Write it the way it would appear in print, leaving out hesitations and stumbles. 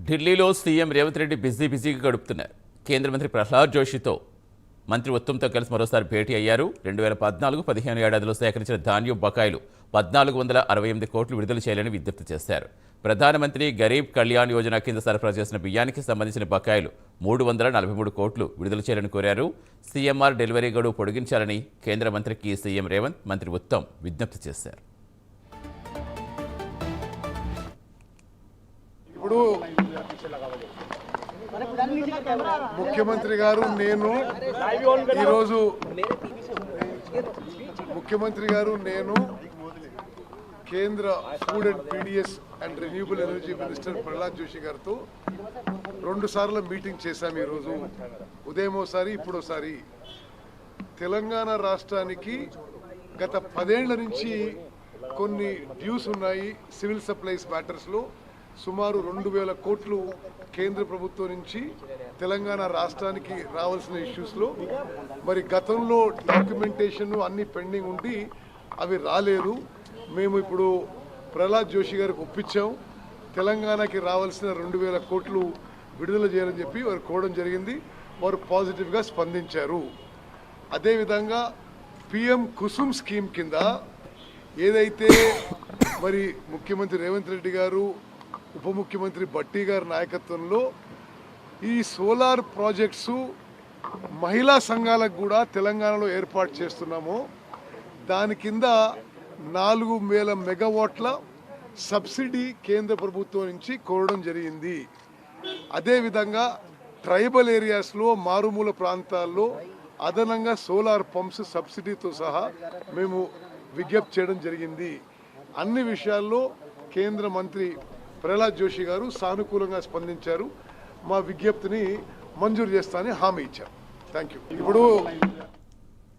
ఢిల్లీలో సీఎం రేవంత్ రెడ్డి బిజీగా గడుపుతున్నారు. కేంద్ర మంత్రి ప్రహ్లాద్ జోషితో మంత్రి ఉత్తమ్తో కలిసి మరోసారి భేటీ అయ్యారు. 2014-15 ఏడాదిలో సేకరించిన ధాన్యం బకాయిలు 1468 కోట్లు విడుదల చేయాలని విజ్ఞప్తి చేశారు. ప్రధానమంత్రి గరీబ్ కళ్యాణ్ యోజన కింద సరఫరా చేసిన బియ్యానికి సంబంధించిన బకాయిలు 343 కోట్లు విడుదల చేయాలని కోరారు. సీఎంఆర్ డెలివరీ గడువు పొడిగించాలని కేంద్ర మంత్రికి సీఎం రేవంత్, మంత్రి ఉత్తమ్ విజ్ఞప్తి చేశారు. ఇప్పుడు ముఖ్యమంత్రి గారు నేను కేంద్ర food and PDS and renewable energy minister Pralhad Joshi గారితో 2 సార్లు మీటింగ్ చేశాము. ఈరోజు ఉదయం ఒకసారి, ఇప్పుడోసారి. తెలంగాణ రాష్ట్రానికి గత 10 ఏళ్ల నుంచి కొన్ని డ్యూస్ ఉన్నాయి. సివిల్ సప్లైస్ మ్యాటర్స్లో సుమారు 2000 కోట్లు కేంద్ర ప్రభుత్వం నుంచి తెలంగాణ రాష్ట్రానికి రావాల్సిన ఇష్యూస్లో మరి గతంలో డాక్యుమెంటేషన్ అన్ని పెండింగ్ ఉండి అవి రాలేదు. మేము ఇప్పుడు ప్రహ్లాద్ జోషి గారికి ఒప్పించాం. తెలంగాణకి రావాల్సిన 2000 కోట్లు విడుదల చేయాలని చెప్పి వారు కోరడం జరిగింది. వారు పాజిటివ్గా స్పందించారు. అదేవిధంగా పిఎం కుసుమ్ స్కీమ్ కింద ఏదైతే మరి ముఖ్యమంత్రి రేవంత్ రెడ్డి గారు, ఉప ముఖ్యమంత్రి భట్టి గారి నాయకత్వంలో ఈ సోలార్ ప్రాజెక్ట్స్ మహిళా సంఘాలకు కూడా తెలంగాణలో ఏర్పాటు చేస్తున్నాము. దాని కింద 4000 మెగావాట్ల సబ్సిడీ కేంద్ర ప్రభుత్వం నుంచి కోరడం జరిగింది. అదేవిధంగా ట్రైబల్ ఏరియాస్లో, మారుమూల ప్రాంతాల్లో అదనంగా సోలార్ పంప్స్ సబ్సిడీతో సహా మేము విజ్ఞప్తి చేయడం జరిగింది. అన్ని విషయాల్లో కేంద్ర మంత్రి ప్రహ్లాద్ జోషి గారు సానుకూలంగా స్పందించారు. మా విజ్ఞప్తిని మంజూరు చేస్తానని హామీ ఇచ్చారు. Thank you. ఇప్పుడు